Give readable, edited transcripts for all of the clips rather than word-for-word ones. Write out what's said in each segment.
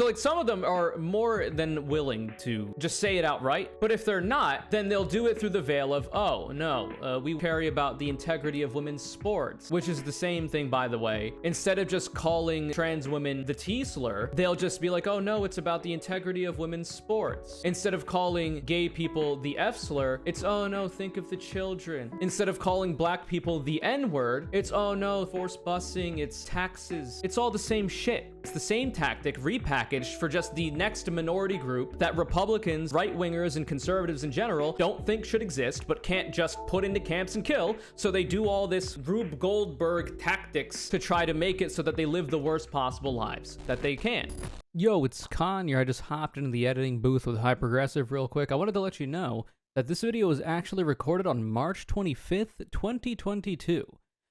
So like some of them are more than willing to just say it outright, but if they're not, then they'll do it through the veil of, oh no, we care about the integrity of women's sports, which is the same thing, by the way. Instead of just calling trans women the T slur, they'll just be like, oh no, it's about the integrity of women's sports. Instead of calling gay people the F slur, it's, oh no, think of the children. Instead of calling black people the N word, it's, oh no, forced busing, it's taxes. It's all the same shit. It's the same tactic repackaged for just the next minority group that Republicans, right-wingers, and conservatives in general don't think should exist, but can't just put into camps and kill. So they do all this Rube Goldberg tactics to try to make it so that they live the worst possible lives that they can. Yo, it's CONURE. I just hopped into the editing booth with Hypergressive real quick. I wanted to let you know that this video was actually recorded on March 25th, 2022.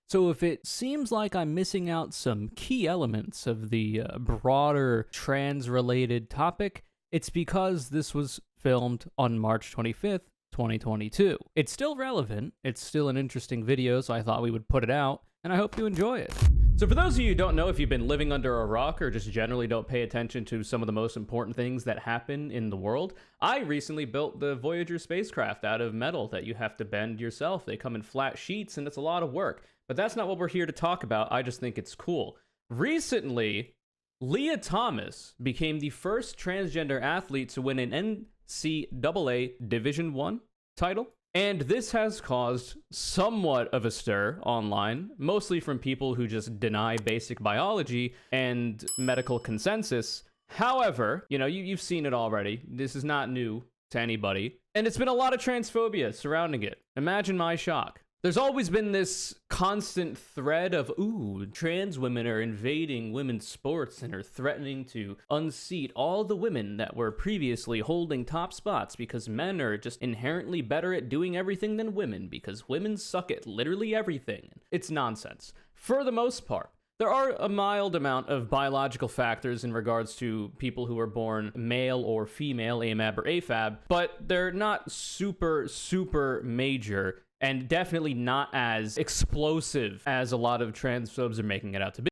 So if it seems like I'm missing out some key elements of the broader trans-related topic, it's because this was filmed on March 25th, 2022. It's still relevant, it's still an interesting video, so I thought we would put it out, and I hope you enjoy it. So for those of you who don't know, if you've been living under a rock or just generally don't pay attention to some of the most important things that happen in the world, I recently built the Voyager spacecraft out of metal that you have to bend yourself. They come in flat sheets and it's a lot of work. But that's not what we're here to talk about. I just think it's cool. Recently, Leah Thomas became the first transgender athlete to win an NCAA Division I title. And this has caused somewhat of a stir online, mostly from people who just deny basic biology and medical consensus. However, you know, you've seen it already. This is not new to anybody. And it's been a lot of transphobia surrounding it. Imagine my shock. There's always been this constant thread of, ooh, trans women are invading women's sports and are threatening to unseat all the women that were previously holding top spots because men are just inherently better at doing everything than women because women suck at literally everything. It's nonsense. For the most part, there are a mild amount of biological factors in regards to people who are born male or female, AMAB or AFAB, but they're not super major. And definitely not as explosive as a lot of transphobes are making it out to be.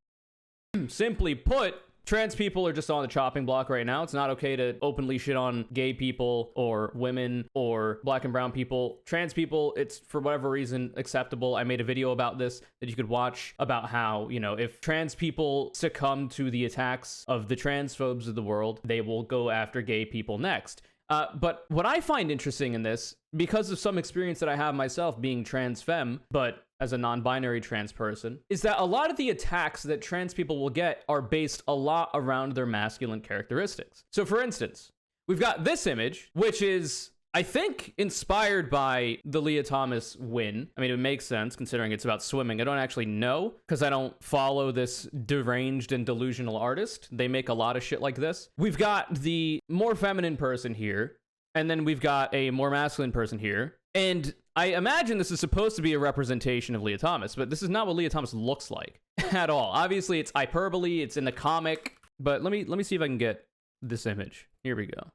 Simply put, trans people are just on the chopping block right now. It's not okay to openly shit on gay people or women or black and brown people. Trans people, it's for whatever reason acceptable. I made a video about this that you could watch about how, you know, if trans people succumb to the attacks of the transphobes of the world, they will go after gay people next. But what I find interesting in this, because of some experience that I have myself being trans femme, but as a non-binary trans person, is that a lot of the attacks that trans people will get are based a lot around their masculine characteristics. So for instance, we've got this image, which is, I think, inspired by the Leah Thomas win. I mean, it makes sense considering it's about swimming. I don't actually know because I don't follow this deranged and delusional artist. They make a lot of shit like this. We've got the more feminine person here, and then we've got a more masculine person here. And I imagine this is supposed to be a representation of Leah Thomas, but this is not what Leah Thomas looks like at all. Obviously, it's hyperbole. It's in the comic. But let me see if I can get this image. Here we go.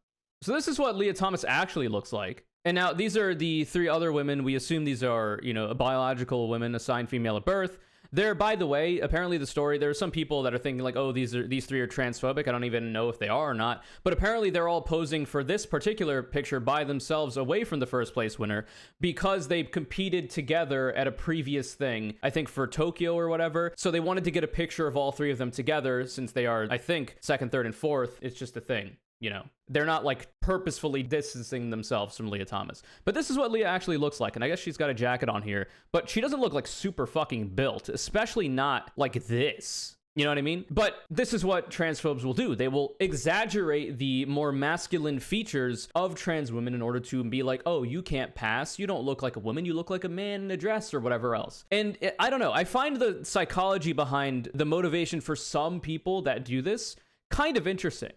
So this is what Leah Thomas actually looks like. And now these are the three other women. We assume these are, you know, biological women assigned female at birth. They're, by the way, apparently the story, there are some people that are thinking like, oh, these three are transphobic. I don't even know if they are or not. But apparently they're all posing for this particular picture by themselves away from the first place winner because they competed together at a previous thing, I think for Tokyo or whatever. So they wanted to get a picture of all three of them together since they are, I think, second, third, and fourth. It's just a thing. You know, they're not like purposefully distancing themselves from Leah Thomas. But this is what Leah actually looks like. And I guess she's got a jacket on here, but she doesn't look like super fucking built, especially not like this. You know what I mean? But this is what transphobes will do. They will exaggerate the more masculine features of trans women in order to be like, oh, you can't pass. You don't look like a woman. You look like a man in a dress or whatever else. And I don't know. I find the psychology behind the motivation for some people that do this kind of interesting.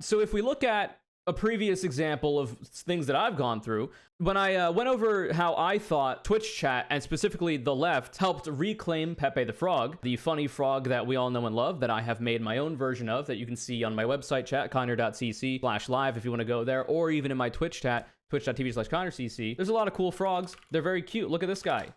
So if we look at a previous example of things that I've gone through, when I went over how I thought Twitch chat, and specifically the left, helped reclaim Pepe the Frog, the funny frog that we all know and love, that I have made my own version of, that you can see on my website chat, conure.cc/live if you want to go there, or even in my Twitch chat, twitch.tv/conurec. There's a lot of cool frogs. They're very cute. Look at this guy.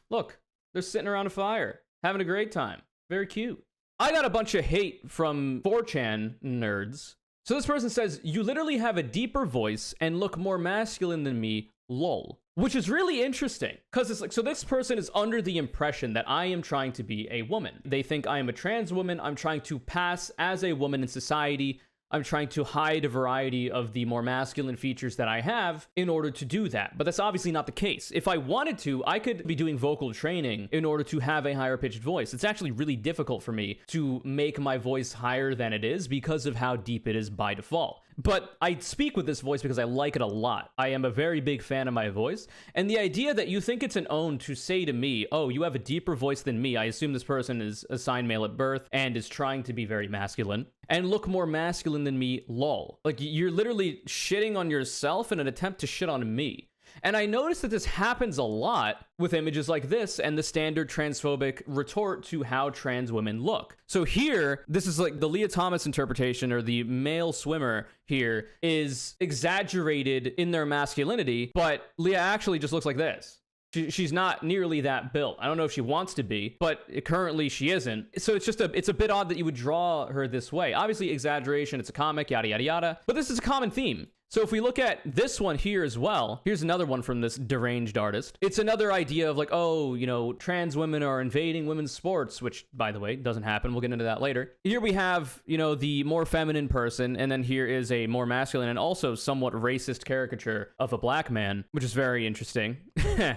Look, they're sitting around a fire, having a great time. Very cute. I got a bunch of hate from 4chan nerds. So this person says, you literally have a deeper voice and look more masculine than me, lol. Which is really interesting, because it's like, so this person is under the impression that I am trying to be a woman. They think I am a trans woman. I'm trying to pass as a woman in society. I'm trying to hide a variety of the more masculine features that I have in order to do that. But that's obviously not the case. If I wanted to, I could be doing vocal training in order to have a higher pitched voice. It's actually really difficult for me to make my voice higher than it is because of how deep it is by default. But I speak with this voice because I like it a lot. I am a very big fan of my voice. And the idea that you think it's an own to say to me, oh, you have a deeper voice than me. I assume this person is assigned male at birth and is trying to be very masculine and look more masculine than me, lol. Like, you're literally shitting on yourself in an attempt to shit on me. And I noticed that this happens a lot with images like this and the standard transphobic retort to how trans women look. So here, this is like the Leah Thomas interpretation, or the male swimmer here is exaggerated in their masculinity, but Leah actually just looks like this. She's not nearly that built. I don't know if she wants to be, but currently she isn't. So it's a bit odd that you would draw her this way. Obviously, exaggeration, it's a comic, yada, yada, yada. But this is a common theme. So if we look at this one here as well, here's another one from this deranged artist. It's another idea of like, oh, you know, trans women are invading women's sports, which, by the way, doesn't happen. We'll get into that later. Here we have, you know, the more feminine person, and then here is a more masculine and also somewhat racist caricature of a black man, which is very interesting.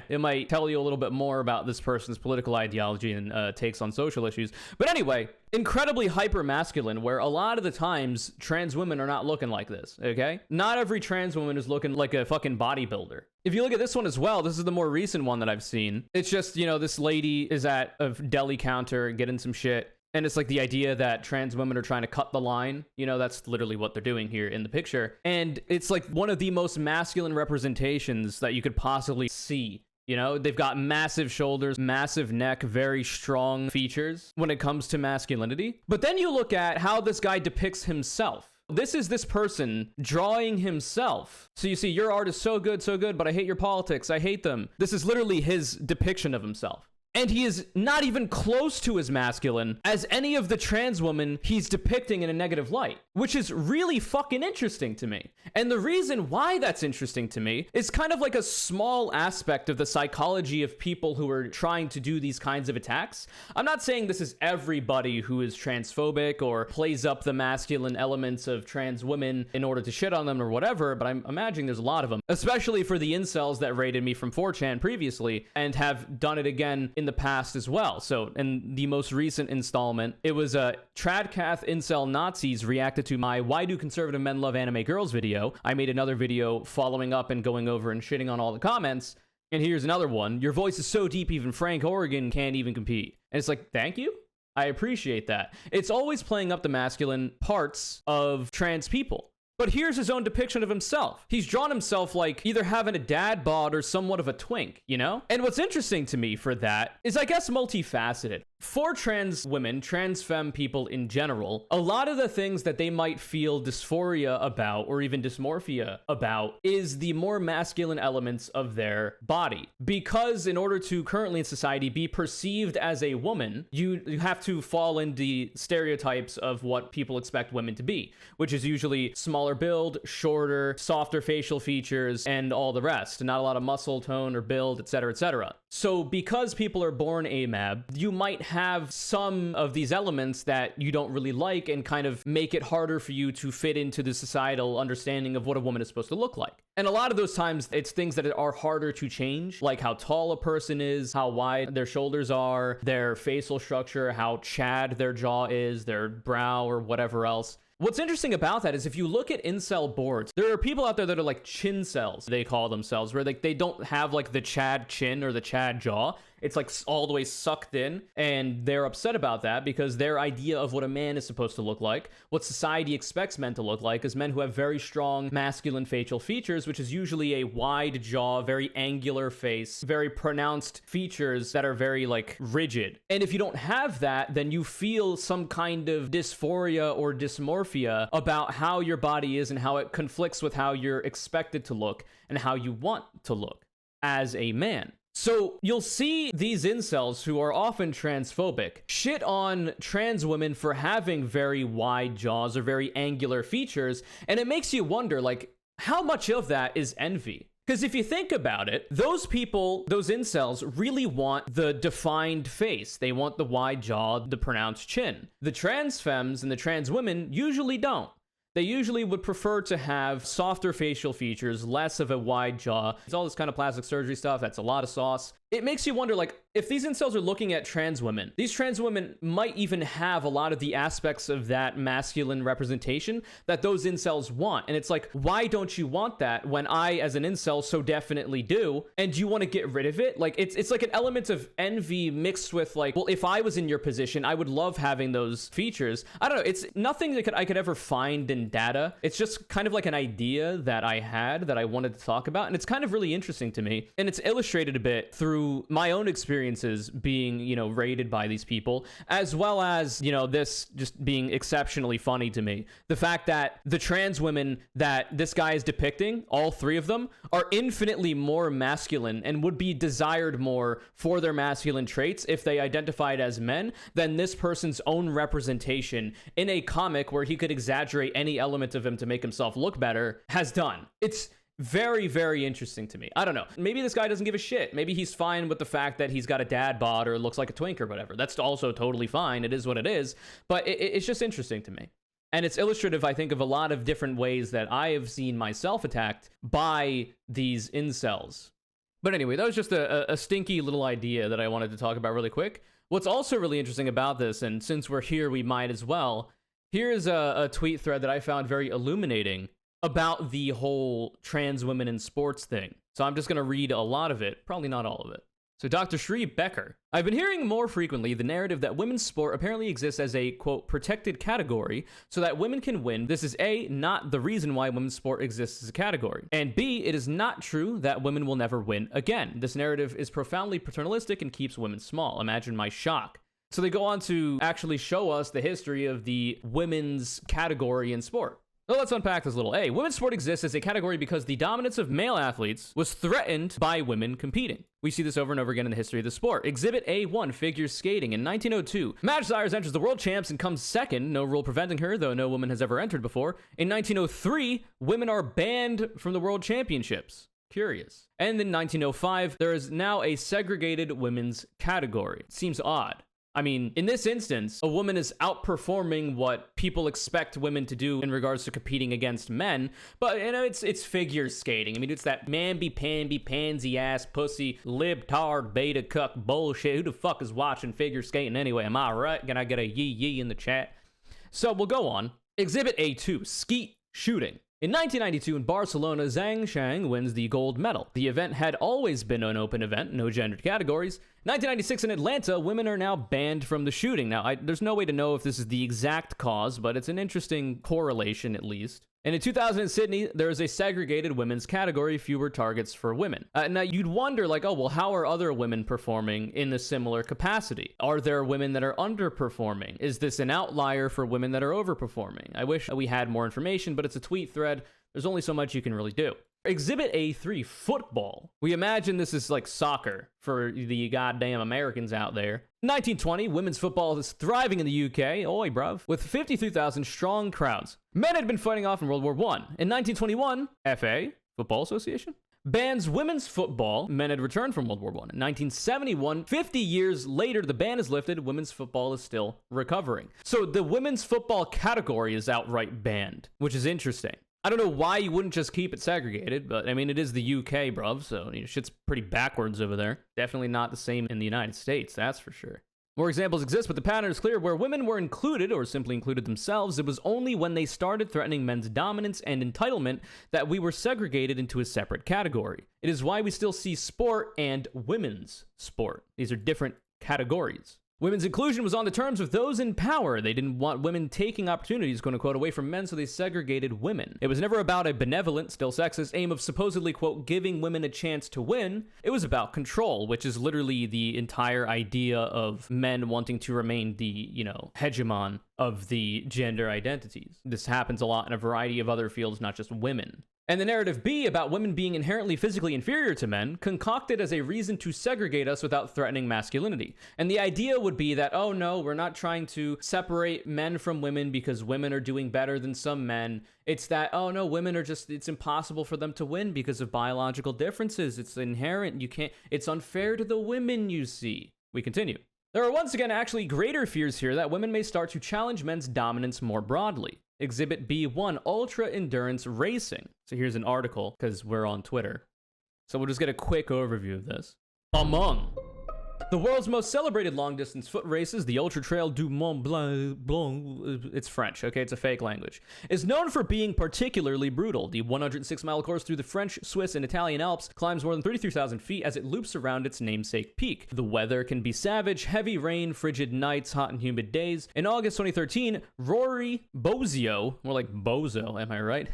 It might tell you a little bit more about this person's political ideology and takes on social issues. But anyway, incredibly hyper masculine, where a lot of the times trans women are not looking like this, okay? Not every trans woman is looking like a fucking bodybuilder. If you look at this one as well, this is the more recent one that I've seen. It's just, you know, this lady is at a deli counter getting some shit. And it's like the idea that trans women are trying to cut the line. You know, that's literally what they're doing here in the picture. And it's like one of the most masculine representations that you could possibly see. You know, they've got massive shoulders, massive neck, very strong features when it comes to masculinity. But then you look at how this guy depicts himself. This is this person drawing himself. So you see, your art is so good, but I hate your politics. I hate them. This is literally his depiction of himself. And he is not even close to as masculine as any of the trans women he's depicting in a negative light, which is really fucking interesting to me. And the reason why that's interesting to me is kind of like a small aspect of the psychology of people who are trying to do these kinds of attacks. I'm not saying this is everybody who is transphobic or plays up the masculine elements of trans women in order to shit on them or whatever, but I'm imagining there's a lot of them, especially for the incels that raided me from 4chan previously and have done it again in the past as well. So in the most recent installment, it was Tradcath Incel Nazis reacted to my Why Do Conservative Men Love Anime Girls video. I made another video following up and going over and shitting on all the comments. And here's another one. Your voice is so deep, even Frank Oregon can't even compete. And it's like, thank you. I appreciate that. It's always playing up the masculine parts of trans people. But here's his own depiction of himself. He's drawn himself like either having a dad bod or somewhat of a twink, you know? And what's interesting to me for that is, I guess, multifaceted. For trans women, trans femme people in general, a lot of the things that they might feel dysphoria about or even dysmorphia about is the more masculine elements of their body. Because in order to currently in society be perceived as a woman, you have to fall in the stereotypes of what people expect women to be, which is usually smaller build, shorter, softer facial features, and all the rest. Not a lot of muscle tone or build, etc., etc. So because people are born AMAB, you might have some of these elements that you don't really like and kind of make it harder for you to fit into the societal understanding of what a woman is supposed to look like. And a lot of those times, it's things that are harder to change, like how tall a person is, how wide their shoulders are, their facial structure, how chad their jaw is, their brow, or whatever else. What's interesting about that is if you look at incel boards, there are people out there that are like chin cells, they call themselves, where they don't have like the Chad chin or the Chad jaw. It's like all the way sucked in, and they're upset about that because their idea of what a man is supposed to look like, what society expects men to look like, is men who have very strong masculine facial features, which is usually a wide jaw, very angular face, very pronounced features that are very like rigid. And if you don't have that, then you feel some kind of dysphoria or dysmorphia about how your body is and how it conflicts with how you're expected to look and how you want to look as a man. So you'll see these incels who are often transphobic shit on trans women for having very wide jaws or very angular features, and it makes you wonder, like, how much of that is envy? Because if you think about it, those people, those incels, really want the defined face. They want the wide jaw, the pronounced chin. The trans femmes and the trans women usually don't. They usually would prefer to have softer facial features, less of a wide jaw. It's all this kind of plastic surgery stuff. That's a lot of sauce. It makes you wonder, like, if these incels are looking at trans women, these trans women might even have a lot of the aspects of that masculine representation that those incels want. And it's like, why don't you want that when I, as an incel, so definitely do? And you want to get rid of it? Like, it's like an element of envy mixed with, like, well, if I was in your position, I would love having those features. I don't know. It's nothing that I could ever find in data. It's just kind of like an idea that I had that I wanted to talk about. And it's kind of really interesting to me. And it's illustrated a bit through my own experiences being, you know, raided by these people, as well as, you know, this just being exceptionally funny to me. The fact that the trans women that this guy is depicting, all three of them, are infinitely more masculine and would be desired more for their masculine traits if they identified as men than this person's own representation in a comic where he could exaggerate any element of him to make himself look better has done. It's very, very interesting to me. I don't know. Maybe this guy doesn't give a shit. Maybe he's fine with the fact that he's got a dad bod or looks like a twink or whatever. That's also totally fine. It is what it is. But it's just interesting to me. And it's illustrative, I think, of a lot of different ways that I have seen myself attacked by these incels. But anyway, that was just a stinky little idea that I wanted to talk about really quick. What's also really interesting about this, and since we're here, we might as well, here's a tweet thread that I found very illuminating about the whole trans women in sports thing. So I'm just going to read a lot of it, probably not all of it. So Dr. Shree Becker, I've been hearing more frequently the narrative that women's sport apparently exists as a, quote, protected category so that women can win. This is A, not the reason why women's sport exists as a category. And B, it is not true that women will never win again. This narrative is profoundly paternalistic and keeps women small. Imagine my shock. So they go on to actually show us the history of the women's category in sport. Well, let's unpack this a little. A, women's sport exists as a category because the dominance of male athletes was threatened by women competing. We see this over and over again in the history of the sport. Exhibit A1, figure skating. In 1902, Madge Cyrus enters the world champs and comes second, no rule preventing her, though no woman has ever entered before. In 1903, women are banned from the world championships. Curious. And in 1905, there is now a segregated women's category. It seems odd. I mean, in this instance, a woman is outperforming what people expect women to do in regards to competing against men, but, you know, it's figure skating. I mean, it's that mamby-pamby, pansy-ass, pussy, libtard, beta-cuck bullshit. Who the fuck is watching figure skating anyway? Am I right? Can I get a yee-yee in the chat? So we'll go on. Exhibit A2, skeet shooting. In 1992 in Barcelona, Zhang Shang wins the gold medal. The event had always been an open event, no gendered categories. 1996 in Atlanta, women are now banned from the shooting. Now, there's no way to know if this is the exact cause, but it's an interesting correlation at least. And in 2000 in Sydney, there is a segregated women's category, fewer targets for women. Now, you'd wonder, like, oh, well, how are other women performing in a similar capacity? Are there women that are underperforming? Is this an outlier for women that are overperforming? I wish we had more information, but it's a tweet thread. There's only so much you can really do. Exhibit A3, football. We imagine this is like soccer for the goddamn Americans out there. 1920, women's football is thriving in the UK, oi bruv, with 53,000 strong crowds. Men had been fighting off in World War I. In 1921, FA, Football Association, bans women's football. Men had returned from World War I. In 1971, 50 years later, the ban is lifted. Women's football is still recovering. So the women's football category is outright banned, which is interesting. I don't know why you wouldn't just keep it segregated, but I mean, it is the UK, bruv, so you know, shit's pretty backwards over there. Definitely not the same in the United States, that's for sure. More examples exist, but the pattern is clear. Where women were included, or simply included themselves, it was only when they started threatening men's dominance and entitlement that we were segregated into a separate category. It is why we still see sport and women's sport. These are different categories. Women's inclusion was on the terms of those in power. They didn't want women taking opportunities, quote unquote, away from men, so they segregated women. It was never about a benevolent, still sexist, aim of supposedly, quote, giving women a chance to win. It was about control, which is literally the entire idea of men wanting to remain the, you know, hegemon of the gender identities. This happens a lot in a variety of other fields, not just women. And the narrative B about women being inherently physically inferior to men, concocted as a reason to segregate us without threatening masculinity. And the idea would be that, oh no, we're not trying to separate men from women because women are doing better than some men. It's that, oh no, women are just, it's impossible for them to win because of biological differences. It's inherent, it's unfair to the women, you see. We continue. There are once again actually greater fears here that women may start to challenge men's dominance more broadly. Exhibit B1, Ultra Endurance Racing. So here's an article, because we're on Twitter. So we'll just get a quick overview of this. Among the world's most celebrated long-distance foot races, the Ultra Trail du Mont Blanc, it's French, okay, it's a fake language, is known for being particularly brutal. The 106-mile course through the French, Swiss, and Italian Alps climbs more than 33,000 feet as it loops around its namesake peak. The weather can be savage, heavy rain, frigid nights, hot and humid days. In August 2013, Rory Bozio, more like Bozo, am I right?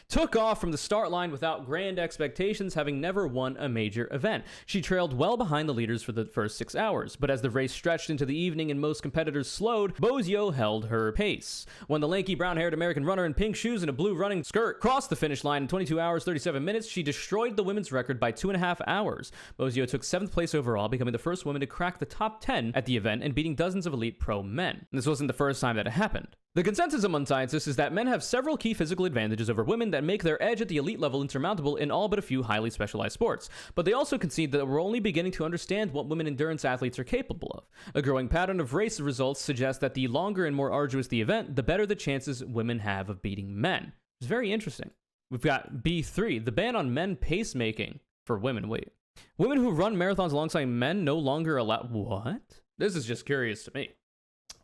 Took off from the start line without grand expectations, having never won a major event. She trailed well behind the leaders for the first 6 hours, but as the race stretched into the evening and most competitors slowed, Bozio held her pace. When the lanky brown-haired American runner in pink shoes and a blue running skirt crossed the finish line in 22 hours, 37 minutes, she destroyed the women's record by 2.5 hours. Bozio took 7th place overall, becoming the first woman to crack the top 10 at the event and beating dozens of elite pro men. And this wasn't the first time that it happened. The consensus among scientists is that men have several key physical advantages over women that make their edge at the elite level insurmountable in all but a few highly specialized sports. But they also concede that we're only beginning to understand what women endurance athletes are capable of. A growing pattern of race results suggests that the longer and more arduous the event, the better the chances women have of beating men. It's very interesting. We've got B3, the ban on men pacemaking for women. Wait. Women who run marathons alongside men no longer allowed... What? This is just curious to me.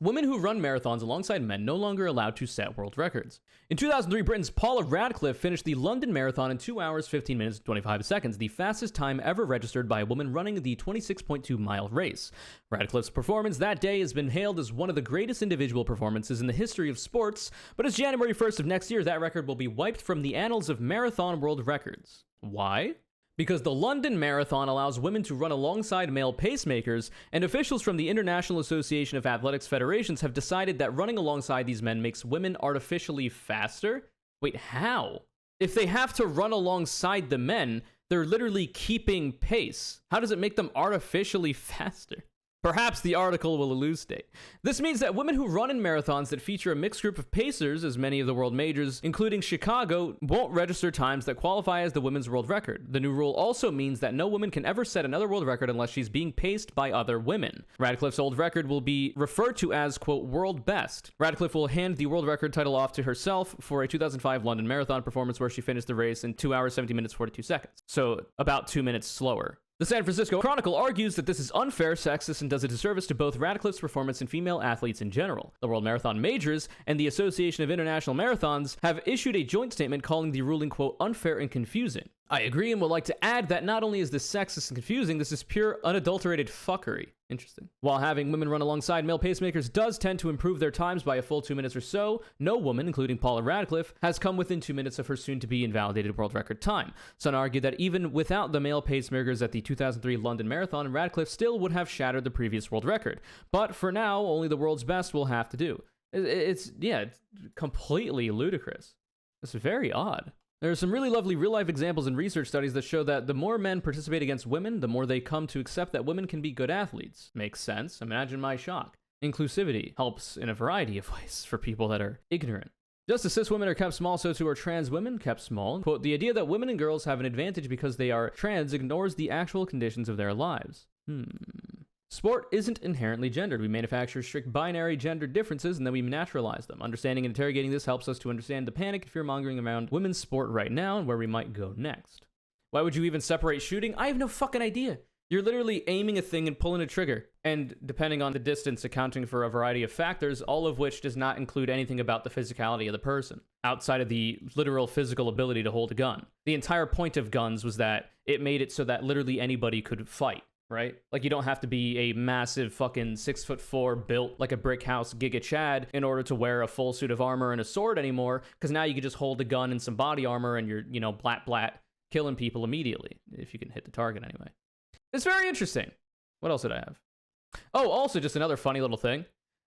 Women who run marathons alongside men no longer allowed to set world records. In 2003, Britain's Paula Radcliffe finished the London Marathon in 2 hours, 15 minutes, and 25 seconds, the fastest time ever registered by a woman running the 26.2-mile race. Radcliffe's performance that day has been hailed as one of the greatest individual performances in the history of sports, but as January 1st of next year, that record will be wiped from the annals of marathon world records. Why? Because the London Marathon allows women to run alongside male pacemakers, and officials from the International Association of Athletics Federations have decided that running alongside these men makes women artificially faster? Wait, how? If they have to run alongside the men, they're literally keeping pace. How does it make them artificially faster? Perhaps the article will elucidate. This means that women who run in marathons that feature a mixed group of pacers, as many of the world majors, including Chicago, won't register times that qualify as the women's world record. The new rule also means that no woman can ever set another world record unless she's being paced by other women. Radcliffe's old record will be referred to as, quote, world best. Radcliffe will hand the world record title off to herself for a 2005 London Marathon performance where she finished the race in 2 hours, 17 minutes, 42 seconds. So about 2 minutes slower. The San Francisco Chronicle argues that this is unfair, sexist, and does a disservice to both Radcliffe's performance and female athletes in general. The World Marathon Majors and the Association of International Marathons have issued a joint statement calling the ruling, quote, unfair and confusing. I agree and would like to add that not only is this sexist and confusing, this is pure, unadulterated fuckery. Interesting. While having women run alongside male pacemakers does tend to improve their times by a full 2 minutes or so, no woman, including Paula Radcliffe, has come within 2 minutes of her soon-to-be invalidated world record time. Some argue that even without the male pacemakers at the 2003 London Marathon, Radcliffe still would have shattered the previous world record. But for now, only the world's best will have to do. It's completely ludicrous. It's very odd. There are some really lovely real-life examples and research studies that show that the more men participate against women, the more they come to accept that women can be good athletes. Makes sense. Imagine my shock. Inclusivity helps in a variety of ways for people that are ignorant. Just as cis women are kept small, so too are trans women kept small. Quote, the idea that women and girls have an advantage because they are trans ignores the actual conditions of their lives. Sport isn't inherently gendered. We manufacture strict binary gender differences and then we naturalize them. Understanding and interrogating this helps us to understand the panic and fear-mongering around women's sport right now and where we might go next. Why would you even separate shooting? I have no fucking idea. You're literally aiming a thing and pulling a trigger. And depending on the distance, accounting for a variety of factors, all of which does not include anything about the physicality of the person, outside of the literal physical ability to hold a gun. The entire point of guns was that it made it so that literally anybody could fight. Right? Like, you don't have to be a massive fucking 6'4" built like a brick house Giga Chad in order to wear a full suit of armor and a sword anymore, because now you can just hold a gun and some body armor and you're, blat, killing people immediately, if you can hit the target anyway. It's very interesting. What else did I have? Oh, also just another funny little thing.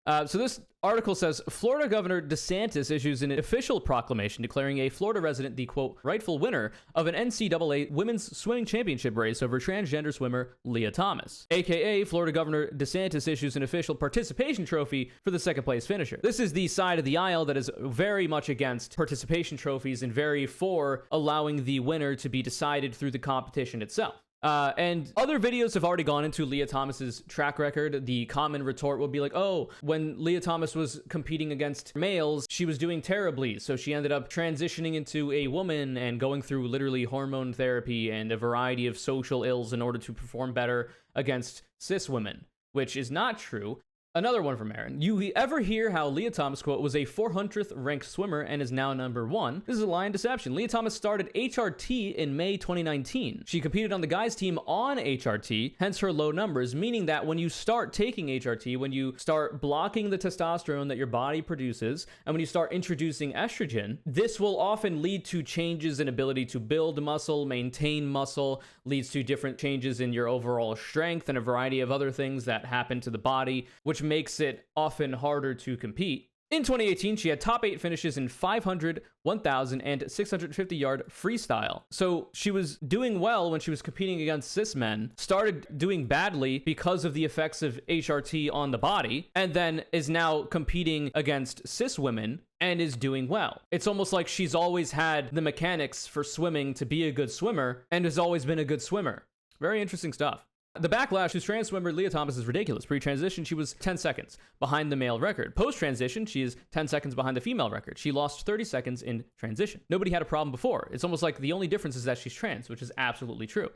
So this article says, Florida Governor DeSantis issues an official proclamation declaring a Florida resident the, quote, rightful winner of an NCAA women's swimming championship race over transgender swimmer Leah Thomas. AKA, Florida Governor DeSantis issues an official participation trophy for the second place finisher. This is the side of the aisle that is very much against participation trophies and very for allowing the winner to be decided through the competition itself. And other videos have already gone into Leah Thomas's track record. The common retort will be like, oh, when Leah Thomas was competing against males, she was doing terribly. So she ended up transitioning into a woman and going through literally hormone therapy and a variety of social ills in order to perform better against cis women, which is not true. Another one from Aaron. You ever hear how Leah Thomas, quote, was a 400th ranked swimmer and is now number 1? This is a lie and deception. Leah Thomas started HRT in May 2019. She competed on the guys team on HRT, hence her low numbers, meaning that when you start taking HRT, when you start blocking the testosterone that your body produces, and when you start introducing estrogen, this will often lead to changes in ability to build muscle, maintain muscle, leads to different changes in your overall strength and a variety of other things that happen to the body, which makes it often harder to compete. In 2018, she had top 8 finishes in 500, 1,000, and 650-yard freestyle. So she was doing well when she was competing against cis men, started doing badly because of the effects of HRT on the body, and then is now competing against cis women and is doing well. It's almost like she's always had the mechanics for swimming to be a good swimmer and has always been a good swimmer. Very interesting stuff. The backlash to trans swimmer Leah Thomas is ridiculous. Pre-transition, she was 10 seconds behind the male record. Post-transition, she is 10 seconds behind the female record. She lost 30 seconds in transition. Nobody had a problem before. It's almost like the only difference is that she's trans, which is absolutely true.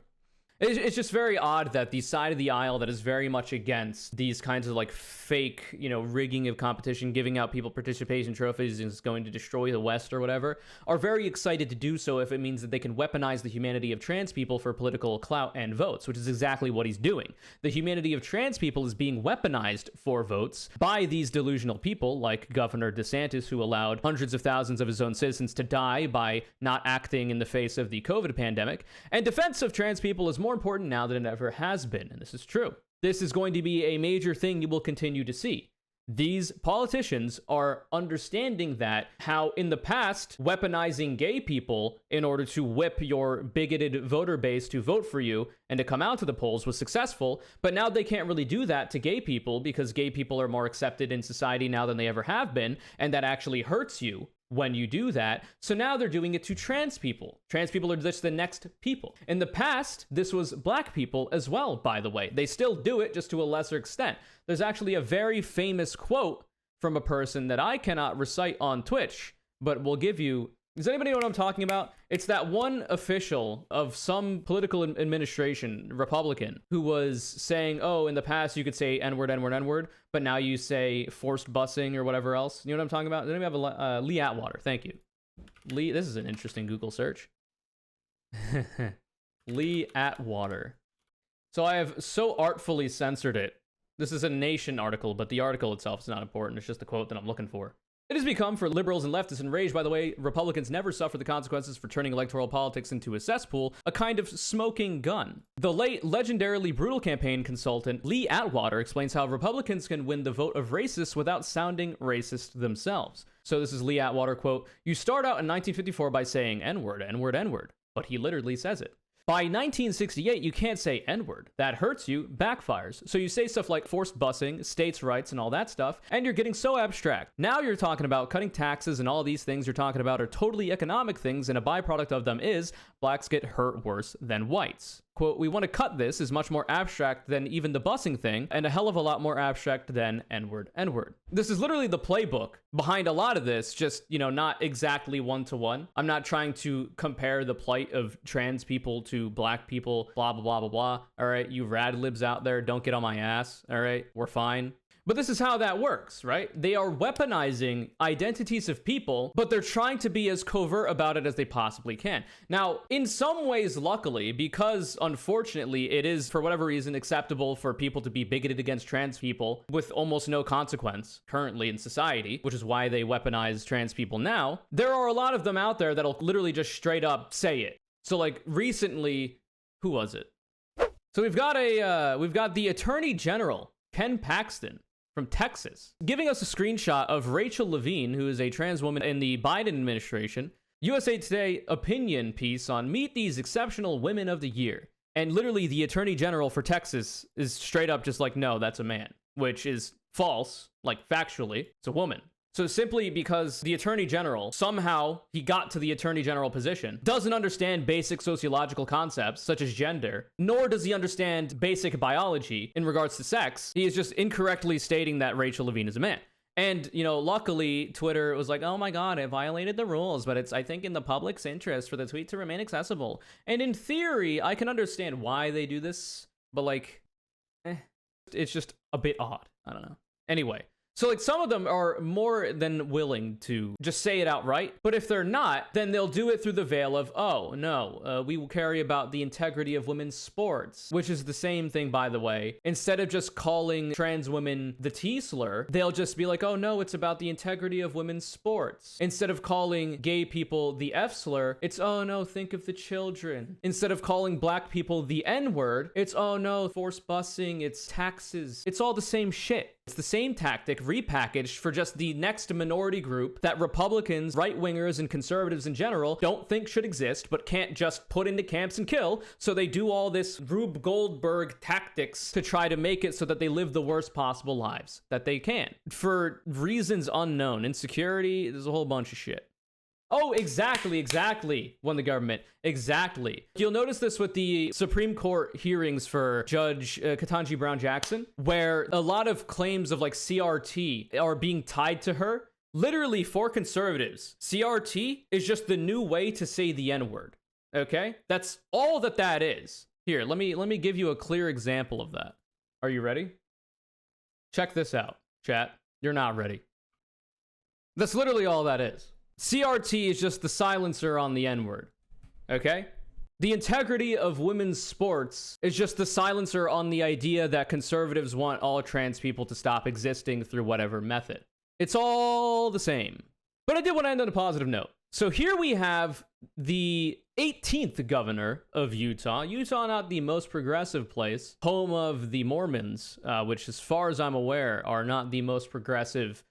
It's just very odd that the side of the aisle that is very much against these kinds of like fake, rigging of competition, giving out people participation trophies is going to destroy the West or whatever, are very excited to do so if it means that they can weaponize the humanity of trans people for political clout and votes, which is exactly what he's doing. The humanity of trans people is being weaponized for votes by these delusional people like Governor DeSantis, who allowed hundreds of thousands of his own citizens to die by not acting in the face of the COVID pandemic. And defense of trans people is more important now than it ever has been, and this is true. This is going to be a major thing you will continue to see. These politicians are understanding that how in the past, weaponizing gay people in order to whip your bigoted voter base to vote for you and to come out to the polls was successful, but now they can't really do that to gay people because gay people are more accepted in society now than they ever have been, and that actually hurts you when you do that. So now they're doing it to trans people. Trans people are just the next people. In the past, this was black people as well, by the way. They still do it, just to a lesser extent. There's actually a very famous quote from a person that I cannot recite on Twitch, but will give you... Does anybody know what I'm talking about? It's that one official of some political administration, Republican, who was saying, oh, in the past you could say N-word, N-word, N-word, but now you say forced busing or whatever else. You know what I'm talking about? Does anybody have a Lee Atwater? Thank you. Lee, this is an interesting Google search. Lee Atwater. So I have so artfully censored it. This is a Nation article, but the article itself is not important. It's just the quote that I'm looking for. It has become, for liberals and leftists enraged by the way Republicans never suffer the consequences for turning electoral politics into a cesspool, a kind of smoking gun. The late, legendarily brutal campaign consultant Lee Atwater explains how Republicans can win the vote of racists without sounding racist themselves. So this is Lee Atwater, quote, "You start out in 1954 by saying N-word, N-word, N-word," but he literally says it. By 1968, you can't say N-word. That hurts you, backfires. So you say stuff like forced busing, states' rights, and all that stuff, and you're getting so abstract. Now you're talking about cutting taxes, and all these things you're talking about are totally economic things, and a byproduct of them is blacks get hurt worse than whites. Quote, "We want to cut this" is much more abstract than even the busing thing, and a hell of a lot more abstract than N-word, N-word. This is literally the playbook behind a lot of this, just, not exactly one-to-one. I'm not trying to compare the plight of trans people to black people, blah, blah, blah, blah, blah. All right, you rad libs out there, don't get on my ass. All right, we're fine. But this is how that works, right? They are weaponizing identities of people, but they're trying to be as covert about it as they possibly can. Now, in some ways, luckily, because unfortunately it is, for whatever reason, acceptable for people to be bigoted against trans people with almost no consequence currently in society, which is why they weaponize trans people now, there are a lot of them out there that'll literally just straight up say it. So like recently, who was it? So we've got the Attorney General, Ken Paxton, from Texas, giving us a screenshot of Rachel Levine, who is a trans woman in the Biden administration. USA Today opinion piece on Meet These Exceptional Women of the Year. And literally the attorney general for Texas is straight up just like, no, that's a man, which is false, like factually, it's a woman. So simply because the attorney general, somehow he got to the attorney general position, doesn't understand basic sociological concepts such as gender, nor does he understand basic biology in regards to sex. He is just incorrectly stating that Rachel Levine is a man. And, you know, luckily, Twitter was like, oh my God, it violated the rules, but it's, I think, in the public's interest for the tweet to remain accessible. And in theory, I can understand why they do this, but like, it's just a bit odd. I don't know. Anyway. So, like, some of them are more than willing to just say it outright, but if they're not, then they'll do it through the veil of, oh, no, we will carry about the integrity of women's sports, which is the same thing, by the way. Instead of just calling trans women the T slur, they'll just be like, oh, no, it's about the integrity of women's sports. Instead of calling gay people the F slur, it's, oh, no, think of the children. Instead of calling black people the N-word, it's, oh, no, forced busing, it's taxes. It's all the same shit. It's the same tactic repackaged for just the next minority group that Republicans, right-wingers, and conservatives in general don't think should exist, but can't just put into camps and kill. So they do all this Rube Goldberg tactics to try to make it so that they live the worst possible lives that they can. For reasons unknown, insecurity, there's a whole bunch of shit. Oh, exactly, won the government. Exactly. You'll notice this with the Supreme Court hearings for Judge Ketanji Brown Jackson, where a lot of claims of like CRT are being tied to her. Literally, for conservatives, CRT is just the new way to say the N-word. Okay? That's all that is. Here, let me give you a clear example of that. Are you ready? Check this out, chat. You're not ready. That's literally all that is. CRT is just the silencer on the N-word, okay? The integrity of women's sports is just the silencer on the idea that conservatives want all trans people to stop existing through whatever method. It's all the same. But I did want to end on a positive note. So here we have the 18th governor of Utah. Utah, not the most progressive place, home of the Mormons, which as far as I'm aware are not the most progressive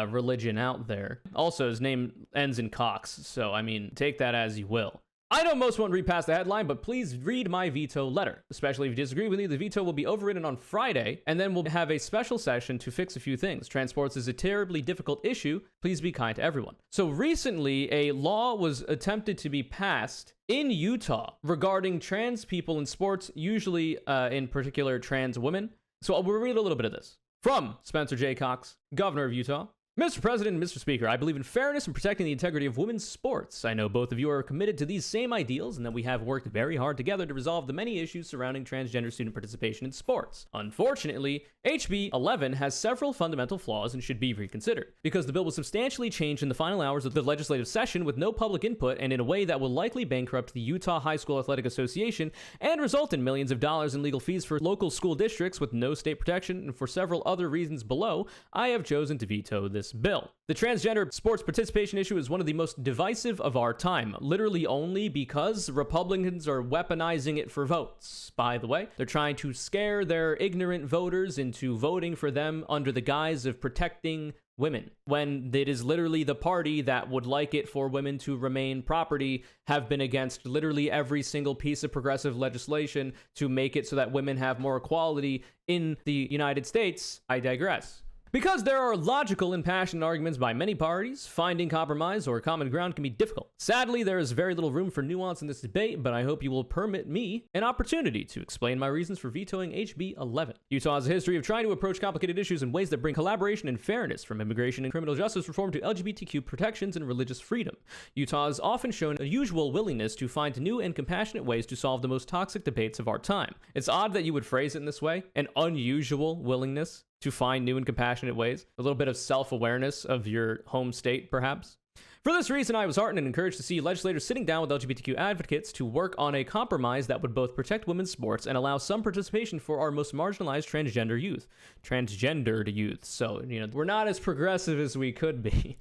religion out there. Also, his name ends in Cox, so I mean, take that as you will. I know most won't read past the headline, but please read my veto letter. Especially if you disagree with me, the veto will be overridden on Friday, and then we'll have a special session to fix a few things. Transports is a terribly difficult issue. Please be kind to everyone. So recently, a law was attempted to be passed in Utah regarding trans people in sports, usually in particular trans women. So we'll read a little bit of this. From Spencer J. Cox, Governor of Utah. Mr. President and Mr. Speaker, I believe in fairness and protecting the integrity of women's sports. I know both of you are committed to these same ideals and that we have worked very hard together to resolve the many issues surrounding transgender student participation in sports. Unfortunately, HB 11 has several fundamental flaws and should be reconsidered, because the bill was substantially changed in the final hours of the legislative session with no public input and in a way that will likely bankrupt the Utah High School Athletic Association and result in millions of dollars in legal fees for local school districts with no state protection, and for several other reasons below, I have chosen to veto this bill. The transgender sports participation issue is one of the most divisive of our time, literally only because Republicans are weaponizing it for votes. By the way, they're trying to scare their ignorant voters into voting for them under the guise of protecting women, when it is literally the party that would like it for women to remain property, have been against literally every single piece of progressive legislation to make it so that women have more equality in the United States. I digress. Because there are logical and passionate arguments by many parties, finding compromise or common ground can be difficult. Sadly, there is very little room for nuance in this debate, but I hope you will permit me an opportunity to explain my reasons for vetoing HB 11. Utah has a history of trying to approach complicated issues in ways that bring collaboration and fairness, from immigration and criminal justice reform to LGBTQ protections and religious freedom. Utah has often shown a usual willingness to find new and compassionate ways to solve the most toxic debates of our time. It's odd that you would phrase it in this way, an unusual willingness to find new and compassionate ways, a little bit of self-awareness of your home state, perhaps. For this reason, I was heartened and encouraged to see legislators sitting down with LGBTQ advocates to work on a compromise that would both protect women's sports and allow some participation for our most marginalized transgendered youth. So, we're not as progressive as we could be.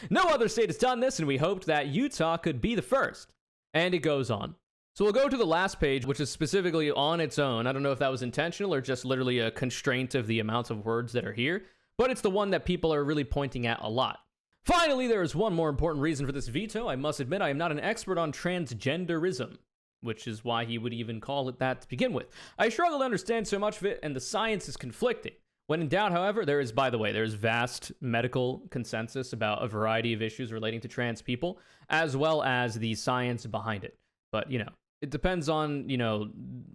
No other state has done this, and we hoped that Utah could be the first. And it goes on. So we'll go to the last page, which is specifically on its own. I don't know if that was intentional or just literally a constraint of the amount of words that are here. but it's the one that people are really pointing at a lot. Finally, there is one more important reason for this veto. I must admit, I am not an expert on transgenderism, which is why he would even call it that to begin with. I struggle to understand so much of it, and the science is conflicting. When in doubt, however, there is vast medical consensus about a variety of issues relating to trans people, as well as the science behind it. But, it depends on,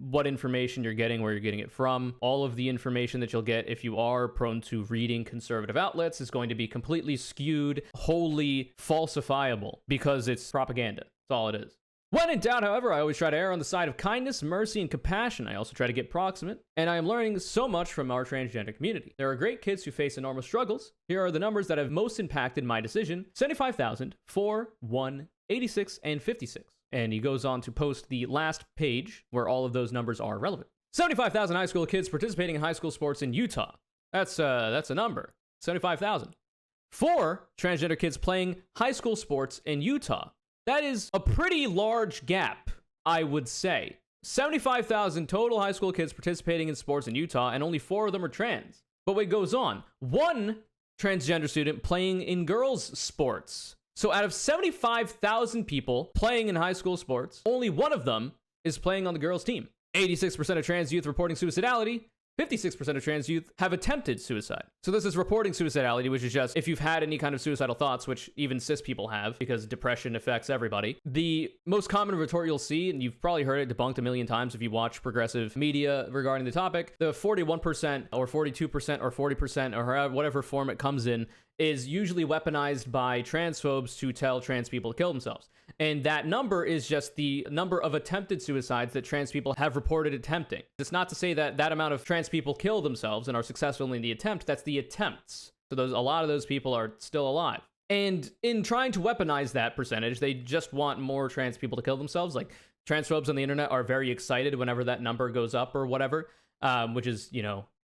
what information you're getting, where you're getting it from. All of the information that you'll get if you are prone to reading conservative outlets is going to be completely skewed, wholly falsifiable, because it's propaganda. That's all it is. When in doubt, however, I always try to err on the side of kindness, mercy, and compassion. I also try to get proximate, and I am learning so much from our transgender community. There are great kids who face enormous struggles. Here are the numbers that have most impacted my decision: 75,000, 4, 1, 86, and 56. And he goes on to post the last page where all of those numbers are relevant. 75,000 high school kids participating in high school sports in Utah. That's a number. 75,000. 4 transgender kids playing high school sports in Utah. That is a pretty large gap, I would say. 75,000 total high school kids participating in sports in Utah, and only 4 of them are trans. But what goes on? 1 transgender student playing in girls' sports. So out of 75,000 people playing in high school sports, only 1 of them is playing on the girls' team. 86% of trans youth reporting suicidality. 56% of trans youth have attempted suicide. So this is reporting suicidality, which is just if you've had any kind of suicidal thoughts, which even cis people have, because depression affects everybody. The most common retort you'll see, and you've probably heard it debunked a million times if you watch progressive media regarding the topic, the 41% or 42% or 40% or whatever form it comes in is usually weaponized by transphobes to tell trans people to kill themselves. And that number is just the number of attempted suicides that trans people have reported attempting. It's not to say that that amount of trans people kill themselves and are successful in the attempt. That's the attempts. So a lot of those people are still alive. And in trying to weaponize that percentage, they just want more trans people to kill themselves. Like, transphobes on the internet are very excited whenever that number goes up or whatever, which is,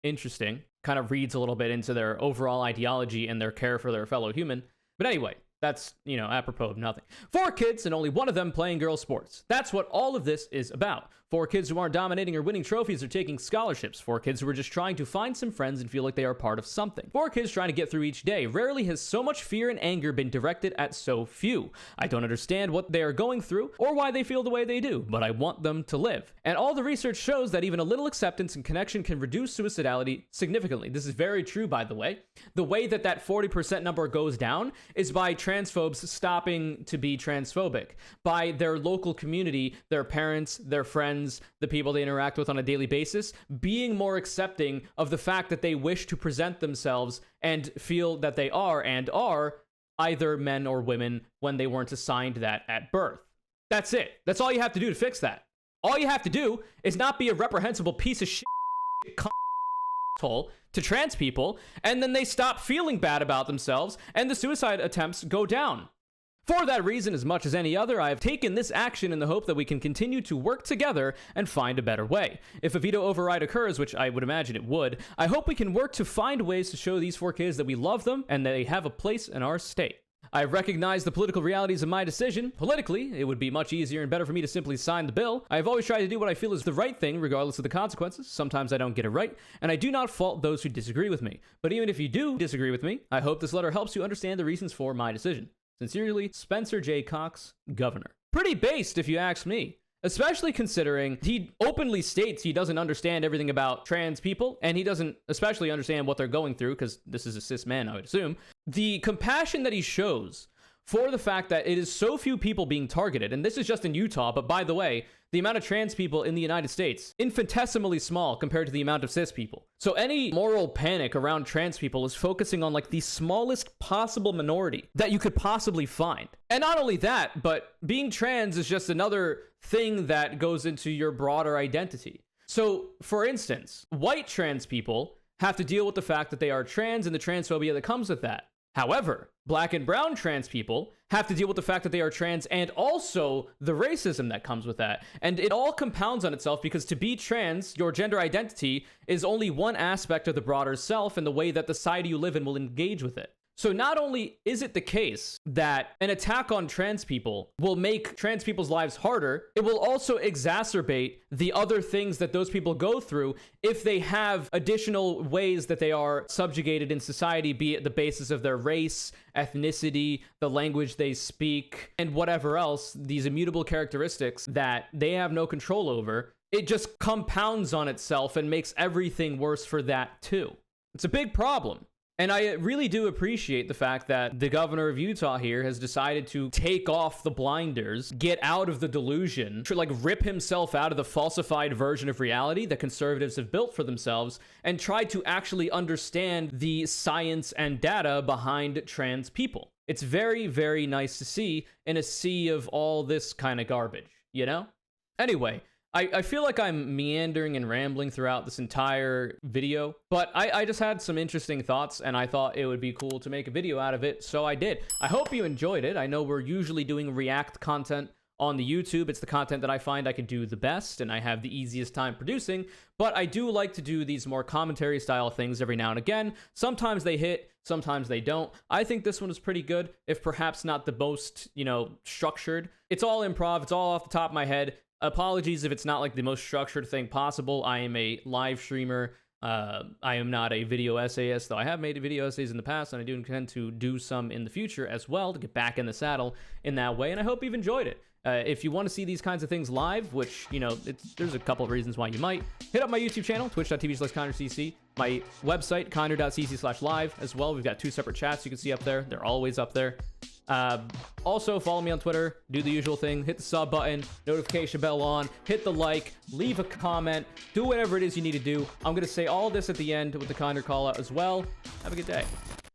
interesting. Kind of reads a little bit into their overall ideology and their care for their fellow human. But anyway, that's, apropos of nothing. 4 kids and only 1 of them playing girls' sports. That's what all of this is about. 4 kids who aren't dominating or winning trophies or taking scholarships. 4 kids who are just trying to find some friends and feel like they are part of something. 4 kids trying to get through each day. Rarely has so much fear and anger been directed at so few. I don't understand what they are going through or why they feel the way they do, but I want them to live. And all the research shows that even a little acceptance and connection can reduce suicidality significantly. This is very true, by the way. The way that 40% number goes down is by transphobes stopping to be transphobic, by their local community, their parents, their friends, the people they interact with on a daily basis, being more accepting of the fact that they wish to present themselves and feel that they are and are either men or women when they weren't assigned that at birth. That's it. That's all you have to do to fix that. All you have to do is not be a reprehensible piece of shit to trans people, and then they stop feeling bad about themselves, and the suicide attempts go down. For that reason, as much as any other, I have taken this action in the hope that we can continue to work together and find a better way. If a veto override occurs, which I would imagine it would, I hope we can work to find ways to show these 4 kids that we love them and they have a place in our state. I recognize the political realities of my decision. Politically, it would be much easier and better for me to simply sign the bill. I have always tried to do what I feel is the right thing, regardless of the consequences. Sometimes I don't get it right, and I do not fault those who disagree with me. But even if you do disagree with me, I hope this letter helps you understand the reasons for my decision. Sincerely, Spencer J. Cox, Governor. Pretty based, if you ask me. Especially considering he openly states he doesn't understand everything about trans people, and he doesn't especially understand what they're going through, because this is a cis man, I would assume. The compassion that he shows for the fact that it is so few people being targeted, and this is just in Utah, but by the way, the amount of trans people in the United States, infinitesimally small compared to the amount of cis people. So any moral panic around trans people is focusing on like the smallest possible minority that you could possibly find. And not only that, but being trans is just another thing that goes into your broader identity. So for instance, white trans people have to deal with the fact that they are trans and the transphobia that comes with that. However, black and brown trans people have to deal with the fact that they are trans and also the racism that comes with that. And it all compounds on itself because to be trans, your gender identity is only one aspect of the broader self and the way that the society you live in will engage with it. So not only is it the case that an attack on trans people will make trans people's lives harder, it will also exacerbate the other things that those people go through if they have additional ways that they are subjugated in society, be it the basis of their race, ethnicity, the language they speak, and whatever else, these immutable characteristics that they have no control over. It just compounds on itself and makes everything worse for that too. It's a big problem. And I really do appreciate the fact that the governor of Utah here has decided to take off the blinders, get out of the delusion, to like rip himself out of the falsified version of reality that conservatives have built for themselves, and try to actually understand the science and data behind trans people. It's very, very nice to see in a sea of all this kind of garbage, you know? Anyway, I feel like I'm meandering and rambling throughout this entire video, but I just had some interesting thoughts, and I thought it would be cool to make a video out of it, so I did. I hope you enjoyed it. I know we're usually doing React content on the YouTube. It's the content that I find I can do the best, and I have the easiest time producing, but I do like to do these more commentary-style things every now and again. Sometimes they hit, sometimes they don't. I think this one is pretty good, if perhaps not the most, structured. It's all improv. It's all off the top of my head. Apologies if it's not like the most structured thing possible. I am a live streamer. I am not a video essayist, though I have made video essays in the past, and I do intend to do some in the future as well to get back in the saddle in that way, and I hope you've enjoyed it. If you want to see these kinds of things live, which, there's a couple of reasons why you might, hit up my YouTube channel, twitch.tv/CONURECC, my website, conure.cc/live as well. We've got 2 separate chats you can see up there. They're always up there. Also, follow me on Twitter, do the usual thing, hit the sub button, notification bell on, hit the like, leave a comment, do whatever it is you need to do. I'm going to say all this at the end with the CONURE callout as well. Have a good day.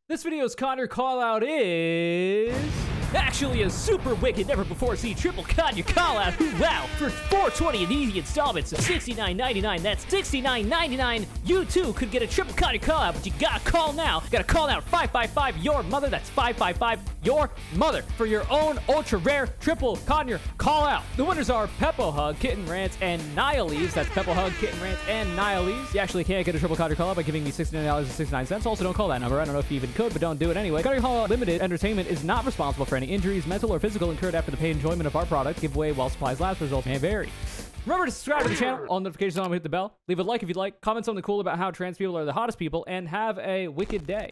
This video's CONURE callout is actually a super wicked, never before seen triple CONURE callout. Wow! For 420 of easy installments of $69.99, that's $69.99. You too could get a triple CONURE callout, but you gotta call now. Gotta call now 555 your mother. That's 555 your mother for your own ultra rare triple CONURE callout. The winners are Peppo Hug, Kitten Rants, and Nihileves. That's Peppo Hug, Kitten Rants, and Nihileves. You actually can't get a triple CONURE callout by giving me $69.69. Also, don't call that number. I don't know if you even could, but don't do it anyway. CONURE callout Limited Entertainment is not responsible for any injuries, mental or physical, incurred after the paid enjoyment of our product. Giveaway while supplies last. Results may vary. Remember to subscribe to the channel, all notifications on, hit the bell, leave a like if you'd like, comment something cool about how trans people are the hottest people, and have a wicked day.